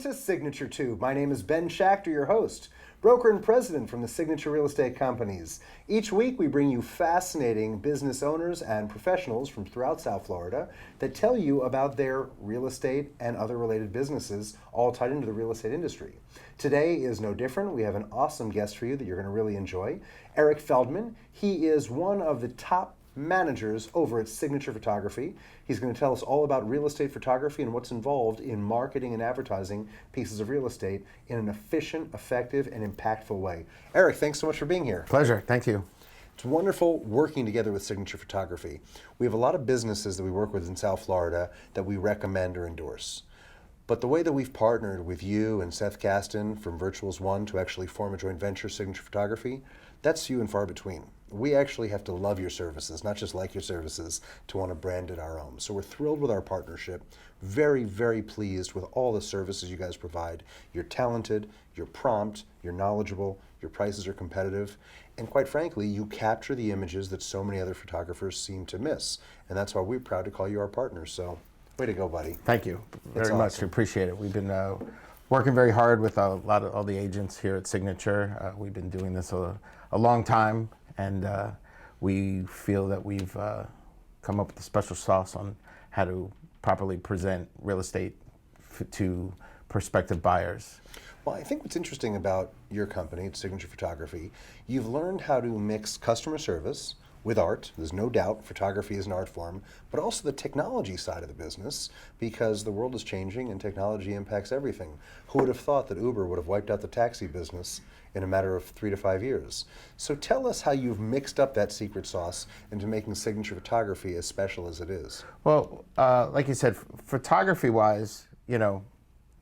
to Signature Tube. My name is Ben Schachter, your host, broker and president from the Signature Real Estate Companies. Each week we bring you fascinating business owners and professionals from throughout South Florida that tell you about their real estate and other related businesses, all tied into the real estate industry. Today is no different. We have an awesome guest for you that you're going to really enjoy. Eric Feldman. He is one of the top managers over at Signature Photography. He's going to tell us all about real estate photography and what's involved in marketing and advertising pieces of real estate in an efficient, effective, and impactful way. Eric, thanks so much for being here. Pleasure. Thank you. It's wonderful working together with Signature Photography. We have a lot of businesses that we work with in South Florida that we recommend or endorse. But the way that we've partnered with you and Seth Gaston from Virtuals One to actually form a joint venture, Signature Photography, that's few and far between. We actually have to love your services, not just like your services, to want to brand it our own. So we're thrilled with our partnership, very, very pleased with all the services you guys provide. You're talented, you're prompt, you're knowledgeable, your prices are competitive, and quite frankly, you capture the images that so many other photographers seem to miss. And that's why we're proud to call you our partner. So way to go, buddy. Thank you very much. We appreciate it. We've been working very hard with a lot of all the agents here at Signature. We've been doing this a long time, and we feel that we've come up with a special sauce on how to properly present real estate to prospective buyers. Well, I think what's interesting about your company, Signature Photography, you've learned how to mix customer service with art. There's no doubt photography is an art form, but also the technology side of the business, because the world is changing and technology impacts everything. Who would have thought that Uber would have wiped out the taxi business in a matter of 3 to 5 years? So tell us how you've mixed up that secret sauce into making Signature Photography as special as it is. Well, like you said, photography-wise, you know,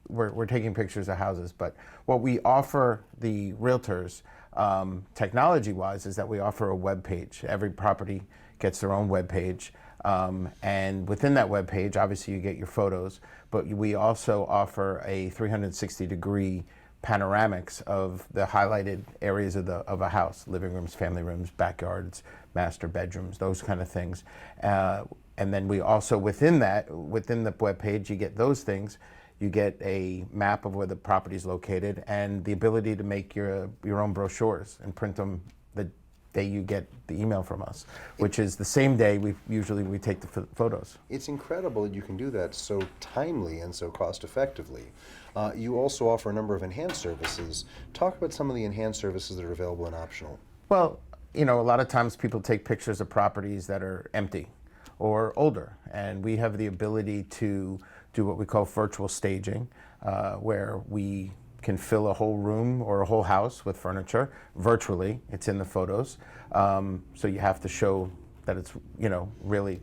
we're taking pictures of houses, but what we offer the realtors technology-wise is that we offer a web page. Every property gets their own web page, and within that web page, obviously you get your photos, but we also offer a 360-degree panoramics of the highlighted areas of a house: living rooms, family rooms, backyards, master bedrooms, those kind of things. And then we also, within the web page, you get those things. You get a map of where the property is located and the ability to make your own brochures and print them the day you get the email from us, which is the same day we take the photos. It's incredible that you can do that so timely and so cost effectively. You also offer a number of enhanced services. Talk about some of the enhanced services that are available and optional. Well, you know, a lot of times people take pictures of properties that are empty or older, and we have the ability to do what we call virtual staging, where we can fill a whole room or a whole house with furniture virtually. It's in the photos, so you have to show that it's, you know, really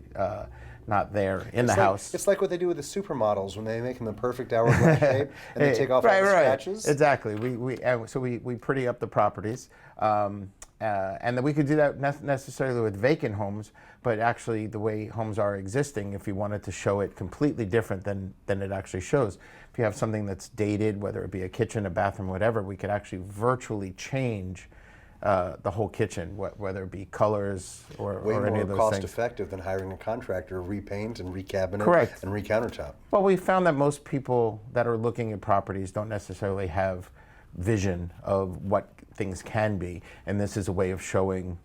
not there in the house. It's like what they do with the supermodels when they make them the perfect hourglass shape and they take off all the scratches. Exactly. So we pretty up the properties. And then we could do that necessarily with vacant homes, but actually the way homes are existing, if you wanted to show it completely different than it actually shows. If you have something that's dated, whether it be a kitchen, a bathroom, whatever, we could actually virtually change the whole kitchen, whether it be colors or any of those things. Way more cost effective than hiring a contractor to repaint and recabinet Correct. And recountertop. Well, we found that most people that are looking at properties don't necessarily have vision of what things can be, and this is a way of showing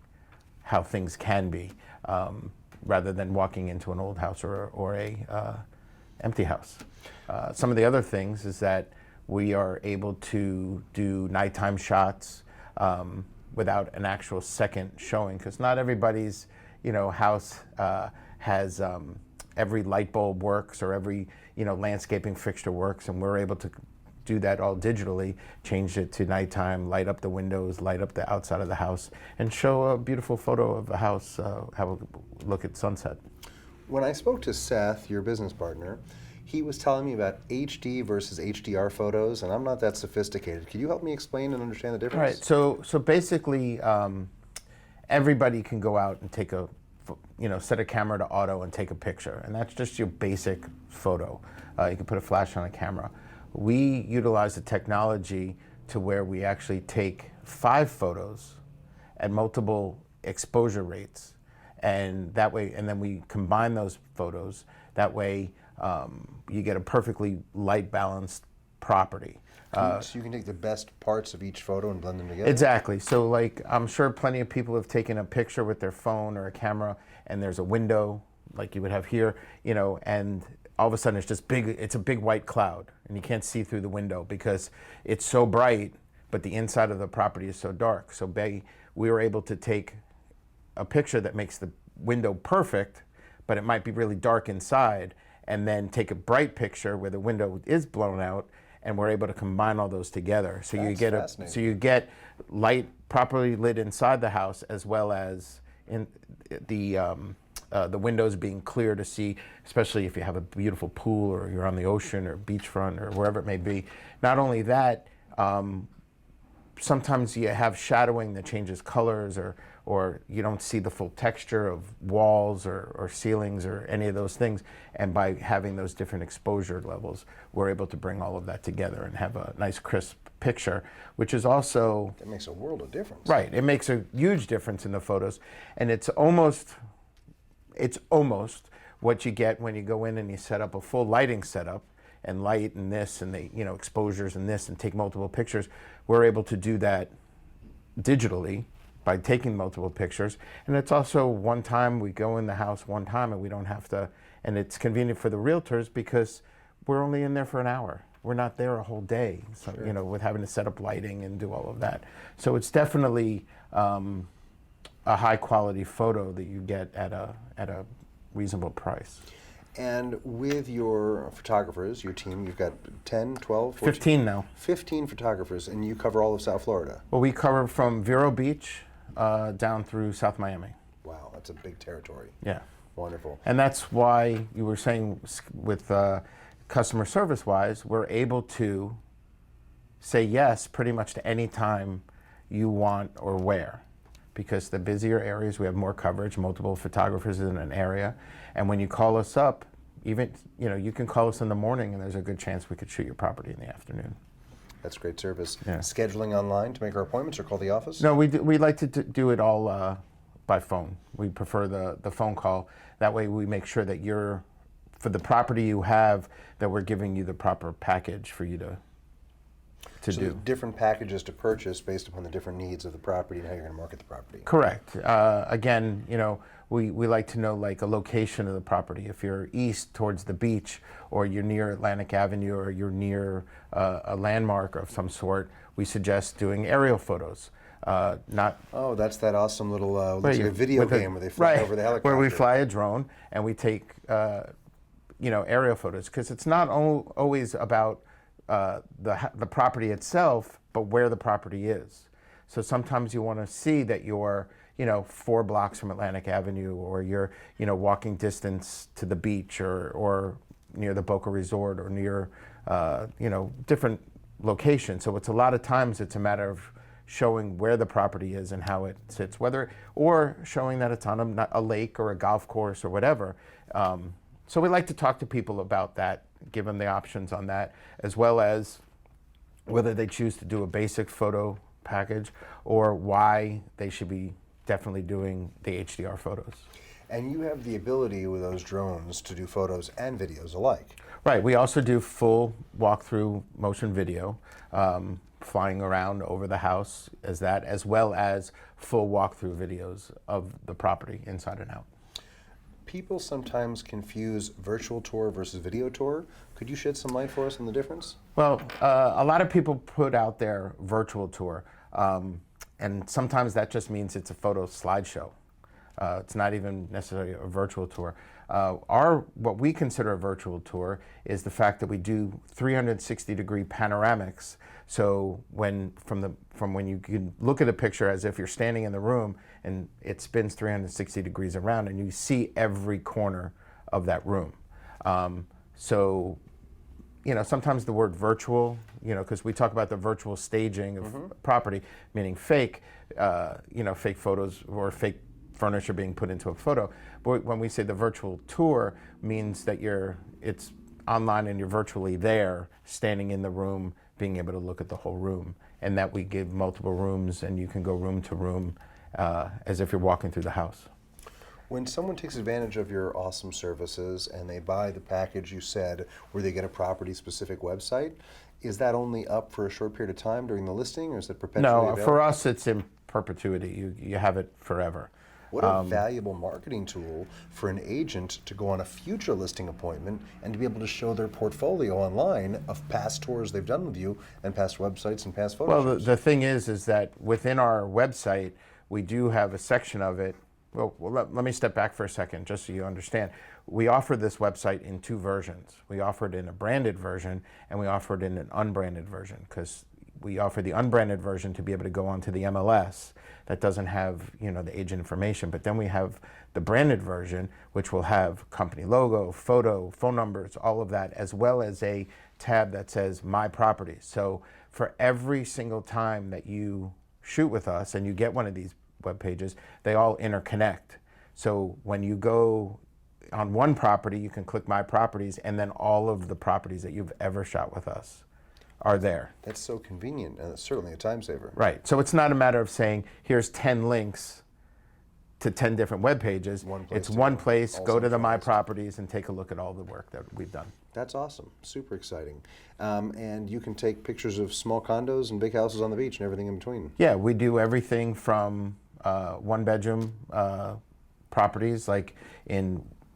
how things can be, rather than walking into an old house or a empty house. Some of the other things is that we are able to do nighttime shots without an actual second showing, because not everybody's, you know, house has every light bulb works or every, you know, landscaping fixture works, and we're able to do that all digitally, change it to nighttime, light up the windows, light up the outside of the house, and show a beautiful photo of the house, have a look at sunset. When I spoke to Seth, your business partner, he was telling me about HD versus HDR photos, and I'm not that sophisticated. Can you help me explain and understand the difference? Right. So basically, everybody can go out and take set a camera to auto and take a picture, and that's just your basic photo. You can put a flash on a camera. We utilize the technology to where we actually take 5 photos at multiple exposure rates, and that way, and then we combine those photos. That way, you get a perfectly light balanced property. So you can take the best parts of each photo and blend them together? Exactly. So like, I'm sure plenty of people have taken a picture with their phone or a camera, and there's a window like you would have here, and all of a sudden it's just big, it's a big white cloud, and you can't see through the window because it's so bright, but the inside of the property is so dark. So we were able to take a picture that makes the window perfect, but it might be really dark inside, and then take a bright picture where the window is blown out, and we're able to combine all those together. So you get light properly lit inside the house, as well as in the windows being clear to see, especially if you have a beautiful pool or you're on the ocean or beachfront or wherever it may be. Not only that, sometimes you have shadowing that changes colors, or you don't see the full texture of walls or ceilings or any of those things. And by having those different exposure levels, we're able to bring all of that together and have a nice crisp picture, which is also... That makes a world of difference. Right, it makes a huge difference in the photos. And it's almost what you get when you go in and you set up a full lighting setup, and light and this and the exposures and this, and take multiple pictures. We're able to do that digitally by taking multiple pictures. And it's also one time, we go in the house one time and we don't have to, and it's convenient for the realtors because we're only in there for an hour. We're not there a whole day, so, Sure. With having to set up lighting and do all of that. So it's definitely a high quality photo that you get at a reasonable price. And with your photographers, your team, you've got 10, 12, 14? 15 now. 15 photographers, and you cover all of South Florida. Well, we cover from Vero Beach down through South Miami. Wow, that's a big territory. Yeah. Wonderful. And that's why you were saying with customer service wise, we're able to say yes pretty much to any time you want or where. Because the busier areas, we have more coverage, multiple photographers in an area. And when you call us up, even, you can call us in the morning and there's a good chance we could shoot your property in the afternoon. That's great service. Yeah. Scheduling online to make our appointments or call the office? No, we like to do it all by phone. We prefer the phone call. That way we make sure that for the property you have, that we're giving you the proper package for you to So do. there's different packages to purchase based upon the different needs of the property and how you're going to market the property. Correct. Again, we like to know like a location of the property. If you're east towards the beach, or you're near Atlantic Avenue, or you're near a landmark of some sort, we suggest doing aerial photos. Not Oh, that's that awesome little looks like a video with game where they fly over the helicopter. where we fly a drone and we take aerial photos, because it's not always about the property itself, but where the property is. So sometimes you want to see that you're 4 blocks from Atlantic Avenue, or you're walking distance to the beach, or near the Boca Resort, or near different locations. So it's a lot of times it's a matter of showing where the property is and how it sits, or showing that it's on a lake or a golf course or whatever. So we like to talk to people about that, give them the options on that, as well as whether they choose to do a basic photo package or why they should be definitely doing the HDR photos. And you have the ability with those drones to do photos and videos alike. Right. We also do full walkthrough motion video, flying around over the house as well as full walkthrough videos of the property inside and out. People sometimes confuse virtual tour versus video tour. Could you shed some light for us on the difference? Well, a lot of people put out their virtual tour, and sometimes that just means it's a photo slideshow. It's not even necessarily a virtual tour. What we consider a virtual tour is the fact that we do 360-degree panoramics. So from when you can look at a picture as if you're standing in the room, and it spins 360 degrees around, and you see every corner of that room. So sometimes the word virtual, because we talk about the virtual staging of property, meaning fake, fake photos or fake furniture being put into a photo. But when we say the virtual tour, means that it's online and you're virtually there, standing in the room, being able to look at the whole room, and that we give multiple rooms, and you can go room to room as if you're walking through the house. When someone takes advantage of your awesome services and they buy the package you said, where they get a property-specific website, Is that only up for a short period of time during the listing, or is it perpetually No, available? for us, it's in perpetuity. You have it forever. What a valuable marketing tool for an agent to go on a future listing appointment and to be able to show their portfolio online of past tours they've done with you and past websites and past photo Well, shoots. the thing is that within our website, we do have a section of it. Well, let me step back for a second, just so you understand. We offer this website in two versions. We offer it in a branded version, and we offer it in an unbranded version, because we offer the unbranded version to be able to go onto the MLS that doesn't have, the agent information. But then we have the branded version, which will have company logo, photo, phone numbers, all of that, as well as a tab that says My Properties. So for every single time that you shoot with us and you get one of these web pages, they all interconnect. So when you go on one property, you can click My Properties, and then all of the properties that you've ever shot with us are there. That's so convenient, and it's certainly a time saver. Right. So it's not a matter of saying, here's 10 links to 10 different web pages. It's one place, go to the My Properties and take a look at all the work that we've done. That's awesome. Super exciting. And you can take pictures of small condos and big houses on the beach and everything in between. Yeah, we do everything from one-bedroom properties like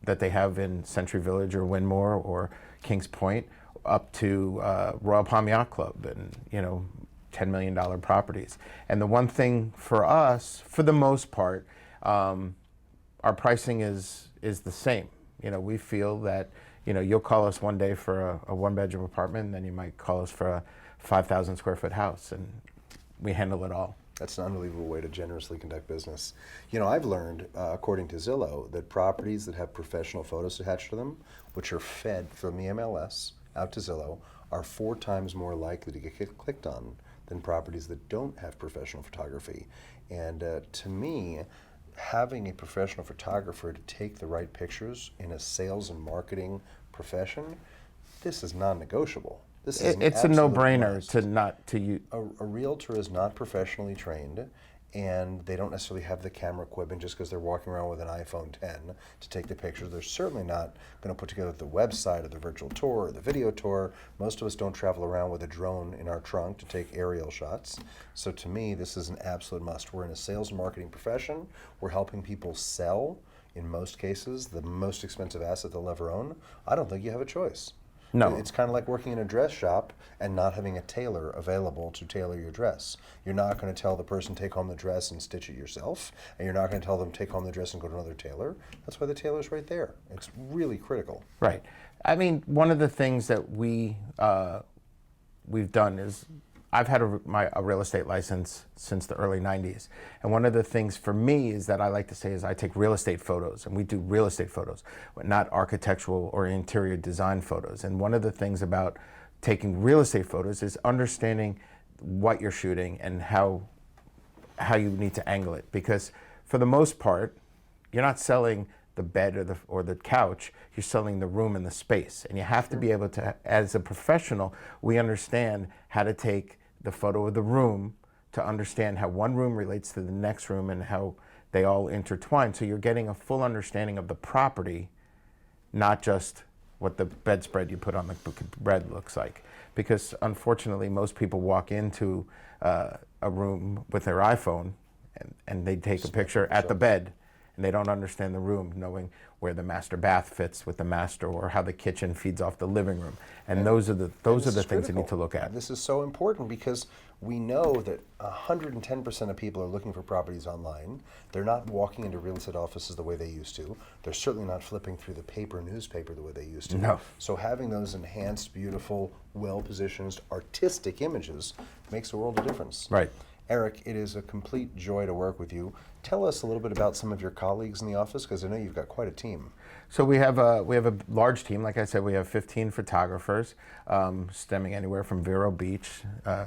that they have in Century Village or Wynmore or Kings Point, up to Royal Palm Yacht Club and $10 million properties. And the one thing for us, for the most part, our pricing is the same. We feel that you'll call us one day for a one-bedroom apartment, and then you might call us for a 5,000 square foot house, and we handle it all. That's an unbelievable way to generously conduct business. I've learned, according to Zillow, that properties that have professional photos attached to them, which are fed from the MLS out to Zillow, are 4 times more likely to get clicked on than properties that don't have professional photography. And to me, having a professional photographer to take the right pictures in a sales and marketing profession, this is non-negotiable. This is It's a no-brainer to use. A realtor is not professionally trained, and they don't necessarily have the camera equipment just because they're walking around with an iPhone 10 to take the pictures. They're certainly not going to put together the website or the virtual tour or the video tour. Most of us don't travel around with a drone in our trunk to take aerial shots. So to me, this is an absolute must. We're in a sales and marketing profession. We're helping people sell, in most cases, the most expensive asset they'll ever own. I don't think you have a choice. No. It's kind of like working in a dress shop and not having a tailor available to tailor your dress. You're not going to tell the person, take home the dress and stitch it yourself, and you're not going to tell them, take home the dress and go to another tailor. That's why the tailor's right there. It's really critical. Right. I mean, one of the things that we've done is, I've had a real estate license since the early 90s. And one of the things for me is that I like to say is I take real estate photos, and we do real estate photos, but not architectural or interior design photos. And one of the things about taking real estate photos is understanding what you're shooting and how you need to angle it. Because for the most part, you're not selling the bed or the couch, you're selling the room and the space. And you have to be able to, as a professional, we understand how to take the photo of the room to understand how one room relates to the next room and how they all intertwine. So you're getting a full understanding of the property, not just what the bedspread you put on the bed looks like. Because unfortunately, most people walk into a room with their iPhone and they take a picture at the bed, and they don't understand the room, knowing where the master bath fits with the master or how the kitchen feeds off the living room. And those are the things you need to look at. This is so important because we know that 110% of people are looking for properties online. They're not walking into real estate offices the way they used to. They're certainly not flipping through the newspaper the way they used to. No. So having those enhanced, beautiful, well-positioned, artistic images makes a world of difference. Right. Eric, it is a complete joy to work with you. Tell us a little bit about some of your colleagues in the office, because I know you've got quite a team. So we have a large team. Like I said, we have 15 photographers, stemming anywhere from Vero Beach,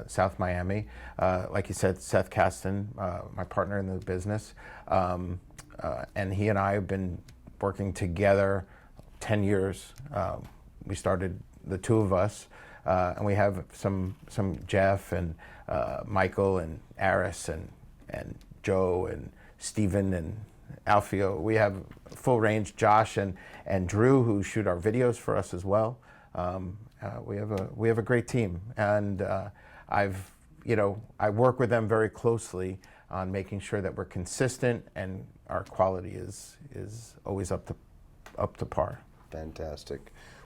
South Miami. Like you said, Seth Kasten, my partner in the business, and he and I have been working together 10 years. We started, the two of us, and we have some Jeff and Michael and Aris and Joe and Steven and Alfio. We have full range, Josh and Drew, who shoot our videos for us as well. And We have a great team, and I work with them very closely on making sure that we're consistent and our quality is always up to par. Fantastic.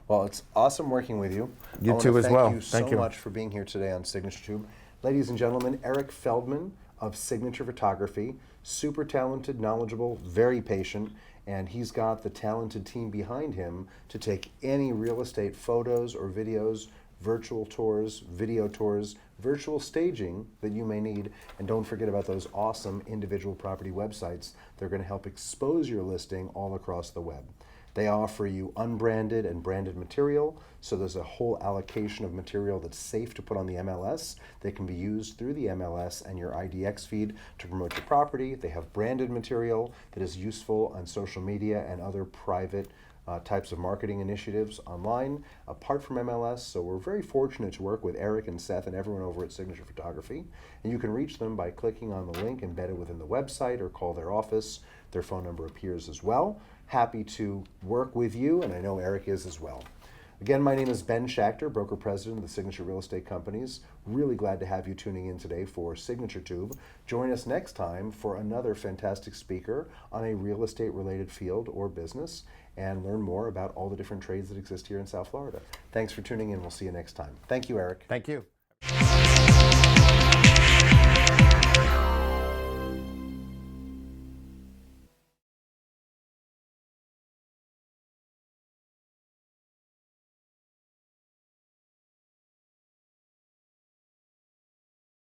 Well, it's awesome working with you. You too as well. Thank you so much for being here today on Signature Tube. Ladies and gentlemen, Eric Feldman of Signature Photography, super talented, knowledgeable, very patient, and he's got the talented team behind him to take any real estate photos or videos, virtual tours, video tours, virtual staging that you may need. And don't forget about those awesome individual property websites. They're going to help expose your listing all across the web. They offer you unbranded and branded material, so there's a whole allocation of material that's safe to put on the MLS. They can be used through the MLS and your IDX feed to promote your property. They have branded material that is useful on social media and other private types of marketing initiatives online, apart from MLS. So we're very fortunate to work with Eric and Seth and everyone over at Signature Photography. And you can reach them by clicking on the link embedded within the website or call their office. Their phone number appears as well. Happy to work with you, and I know Eric is as well. Again, my name is Ben Schachter, broker president of the Signature Real Estate Companies. Really glad to have you tuning in today for Signature Tube. Join us next time for another fantastic speaker on a real estate related field or business, and learn more about all the different trades that exist here in South Florida. Thanks for tuning in. We'll see you next time. Thank you, Eric. Thank you.